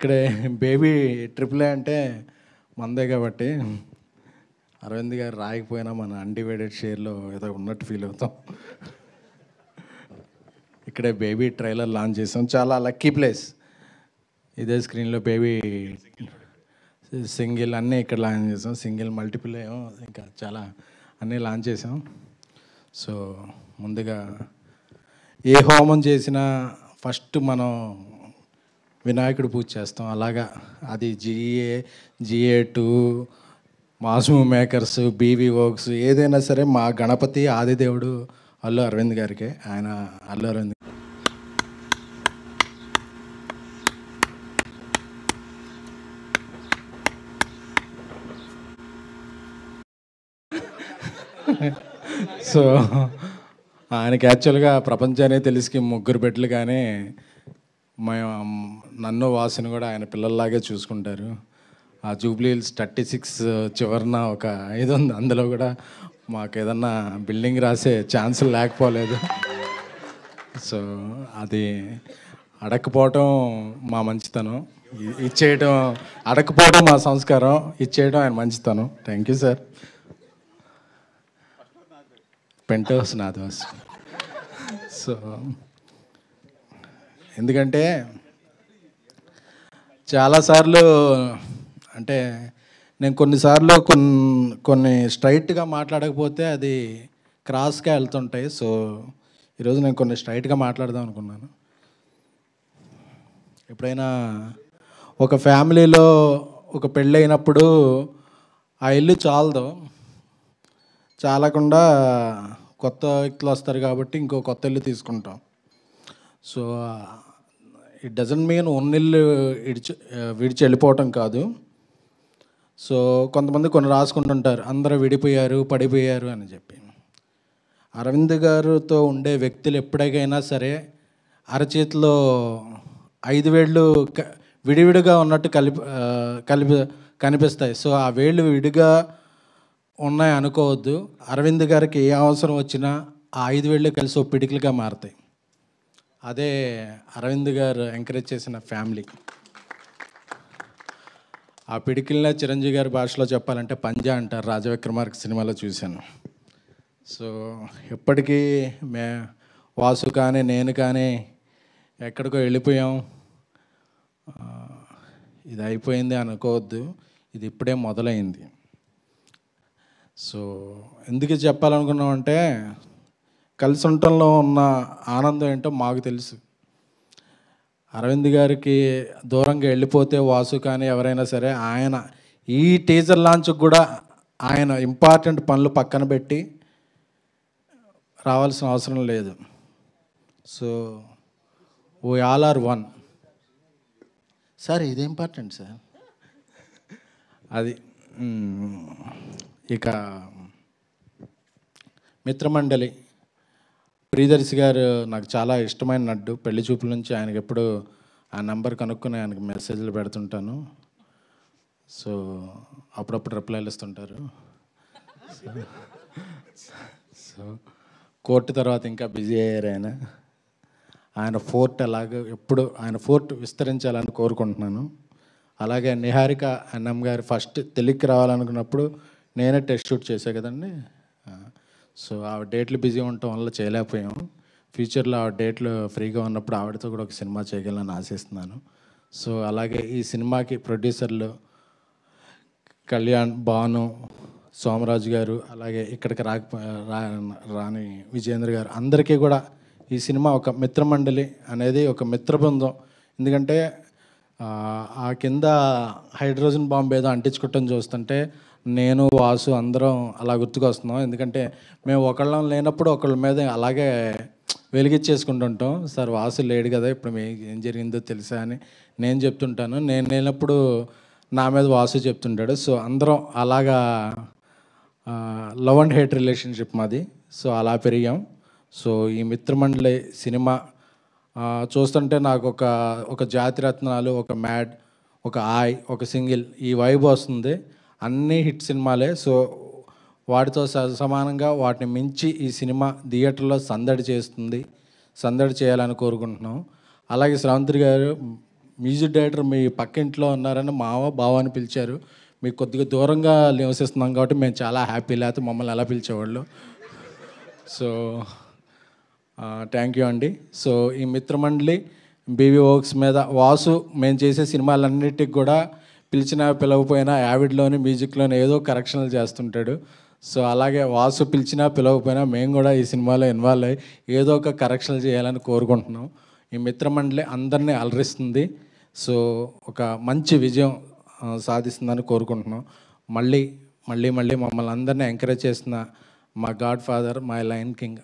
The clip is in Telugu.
ఇక్కడే బేబీ ట్రిపుల్ ఏ అంటే మందే కాబట్టి అరవింద్ గారు రాయకపోయినా మన అన్డివైడెడ్ షేర్లో ఏదో ఉన్నట్టు ఫీల్ అవుతాం. ఇక్కడే బేబీ ట్రైలర్ లాంచ్ చేసాం. చాలా లక్కీ ప్లేస్. ఇదే స్క్రీన్లో బేబీ సింగిల్ అన్నీ ఇక్కడ లాంచ్ చేసాం. సింగిల్ మల్టిపుల్ ఏమో ఇంకా చాలా అన్నీ లాంచ్ చేసాం. సో ముందుగా ఏ హోమం చేసినా ఫస్ట్ మనం వినాయకుడు పూజ చేస్తాం. అలాగా అది GA2 mass makers, BV works ఏదైనా సరే మా గణపతి ఆదిదేవుడు అల్లు అరవింద్ గారికి. ఆయన అల్లు అరవింద్ సో ఆయనకి యాక్చువల్గా ప్రపంచానే తెలిసి ముగ్గురు బిడ్డలు, కానీ నన్ను వాసుని కూడా ఆయన పిల్లల్లాగే చూసుకుంటారు. ఆ జూబ్లీ హిల్స్ 36 చివరన ఒక 5 ఉంది. అందులో కూడా మాకు ఏదన్నా బిల్డింగ్ రాసే ఛాన్సులు లేకపోలేదు. సో అది అడగకపోవటం మా మంచితనం, ఇచ్చేయటం అడగకపోవటం మా సంస్కారం, ఇచ్చేయడం ఆయన మంచితనం. Thank you sir. పెంటోస్ నాదోస్. సో ఎందుకంటే చాలాసార్లు అంటే నేను కొన్నిసార్లు కొన్ని స్ట్రైట్గా మాట్లాడకపోతే అది క్రాస్గా వెళ్తుంటాయి. సో ఈరోజు నేను కొన్ని స్ట్రైట్గా మాట్లాడదాం అనుకున్నాను. ఎప్పుడైనా ఒక ఫ్యామిలీలో ఒక పెళ్ళి అయినప్పుడు ఆ ఇల్లు చాలకుండా కొత్త వ్యక్తులు వస్తారు కాబట్టి ఇంకో కొత్త ఇల్లు తీసుకుంటాం. సో ఇట్ డజంట్ మీన్ ఉన్నిల్లు విడిచి వెళ్ళిపోవటం కాదు. సో కొంతమంది కొన్ని రాసుకుంటుంటారు, అందరూ విడిపోయారు, పడిపోయారు అని చెప్పి. అరవింద్ గారితో ఉండే వ్యక్తులు ఎప్పటికైనా సరే అరచేతిలో 5 వేళ్ళు విడివిడిగా ఉన్నట్టు కనిపిస్తాయి. సో ఆ వేళ్ళు విడిగా ఉన్నాయి అనుకోవద్దు. అరవింద్ గారికి ఏ అవసరం వచ్చినా ఆ 5 వేళ్ళు కలిసి ఒక పిడికిలుగా మారుతాయి. అదే అరవింద్ గారు ఎంకరేజ్ చేసిన ఫ్యామిలీ. ఆ పిడికిల్నే చిరంజీవి గారి భాషలో చెప్పాలంటే పంజా అంటారు. రాజవిక్రమార్క సినిమాలో చూశాను. సో ఎప్పటికీ వాసు కానీ నేను కానీ ఎక్కడికో వెళ్ళిపోయాం, ఇది అయిపోయింది అనుకోవద్దు. ఇది ఇప్పుడే మొదలైంది. సో ఎందుకు చెప్పాలనుకున్నామంటే కలిసి ఉండటంలో ఉన్న ఆనందం ఏంటో మాకు తెలుసు. అరవింద్ గారికి దూరంగా వెళ్ళిపోతే వాసు కానీ ఎవరైనా సరే ఆయన ఈ టీజర్ లాంచ్కి కూడా ఆయన ఇంపార్టెంట్ పనులు పక్కన పెట్టి రావాల్సిన అవసరం లేదు. So we all are one. Sir ఇది ఇంపార్టెంట్ సార్. అది ఇక మిత్రమండలి ప్రియదర్శి గారు నాకు చాలా ఇష్టమైన నడ్డు. పెళ్లి చూపుల నుంచి ఆయనకి ఎప్పుడు ఆ నెంబర్ కనుక్కొని ఆయనకి మెసేజ్లు పెడుతుంటాను. సో అప్పుడప్పుడు రిప్లైలు ఇస్తుంటారు. సో కోర్టు తర్వాత ఇంకా బిజీ అయ్యారు ఆయన ఫోర్ట్ అలాగే ఎప్పుడు ఆయన ఫోర్ట్ విస్తరించాలని కోరుకుంటున్నాను. అలాగే నిహారిక అన్నం గారు ఫస్ట్ తెలుగుకి రావాలనుకున్నప్పుడు నేనే టెస్ట్ షూట్ చేశా కదండి. సో ఆవిడ డేట్లు బిజీ ఉండటం వల్ల చేయలేకపోయాం. ఫ్యూచర్లో ఆవిడ డేట్లు ఫ్రీగా ఉన్నప్పుడు ఆవిడతో కూడా ఒక సినిమా చేయగలని ఆశిస్తున్నాను. సో అలాగే ఈ సినిమాకి ప్రొడ్యూసర్లు కళ్యాణ్, భాను, సోమరాజు గారు, అలాగే ఇక్కడికి రాని విజేంద్ర గారు, అందరికీ కూడా ఈ సినిమా ఒక మిత్రమండలి అనేది ఒక మిత్ర బృందం. ఎందుకంటే ఆ కింద హైడ్రోజన్ బాంబు ఏదో అంటించుకోవటం చూస్తుంటే నేను వాసు అందరం అలా గుర్తుకొస్తున్నాం. ఎందుకంటే మేము ఒకళ్ళం లేనప్పుడు ఒకళ్ళ మీద అలాగే వెలిగించేసుకుంటుంటాం. సార్ వాసు లేడు కదా, ఇప్పుడు ఏం జరిగిందో తెలుసా అని నేను చెప్తుంటాను. నేను లేనప్పుడు నా మీద వాసు చెప్తుంటాడు. సో అందరం అలాగా లవ్ అండ్ హేట్ రిలేషన్షిప్ మాది. సో అలా పెరిగాం. సో ఈ మిత్రమండలి సినిమా చూస్తుంటే నాకు ఒక జాతిరత్నాలు, ఒక మ్యాడ్, ఒక ఆయ్, ఒక సింగిల్ ఈ వైబ్ వస్తుంది. అన్నీ హిట్ సినిమాలే. సో వాటితో సమానంగా వాటిని మించి ఈ సినిమా థియేటర్లో సందడి చేయాలని కోరుకుంటున్నాం. అలాగే శ్రవంతి గారు మ్యూజిక్ డైరెక్టర్ మీ పక్కింట్లో ఉన్నారని మావ బావ అని పిలిచారు. మీకు కొద్దిగా దూరంగా నివసిస్తున్నాం కాబట్టి మేము చాలా హ్యాపీ, లేకపోతే మమ్మల్ని ఎలా పిలిచేవాళ్ళు. సో థ్యాంక్ యూ అండి. సో ఈ మిత్రమండలి బీవీ వర్క్స్ మీద వాసు మేము చేసే సినిమాలన్నిటికి కూడా పిలిచినా పిలవకపోయినా యావిడ్లోని మ్యూజిక్లోని ఏదో కరెక్షన్లు చేస్తుంటాడు. సో అలాగే వాసు పిలిచినా పిలవకపోయినా మేము కూడా ఈ సినిమాలో ఇన్వాల్వ్ అయ్యి ఏదో ఒక కరెక్షన్లు చేయాలని కోరుకుంటున్నాం. ఈ మిత్రమండలి అందరినీ అలరిస్తుంది. సో ఒక మంచి విజయం సాధిస్తుందని కోరుకుంటున్నాం. మళ్ళీ మళ్ళీ మళ్ళీ మమ్మల్ని అందరినీ ఎంకరేజ్ చేసిన మా God father, my lion king